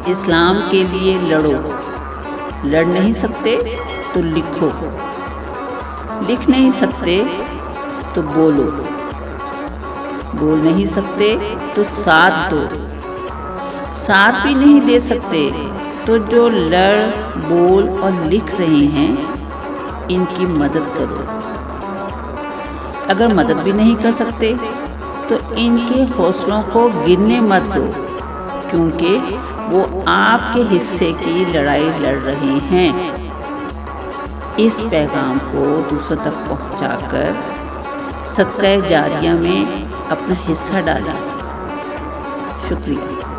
اسلام کے لیے لڑو، لڑ نہیں سکتے تو لکھو، لکھ نہیں سکتے تو بولو، بول نہیں سکتے تو ساتھ دو، ساتھ بھی نہیں دے سکتے تو جو لڑ بول اور لکھ رہے ہیں ان کی مدد کرو۔ اگر مدد بھی نہیں کر سکتے تو ان کے حوصلوں کو گرنے مت دو، کیونکہ وہ آپ کے حصے کی لڑائی لڑ رہے ہیں۔ اس پیغام کو دوسروں تک پہنچا کر صدقہ جاریہ میں اپنا حصہ ڈالیں۔ شکریہ۔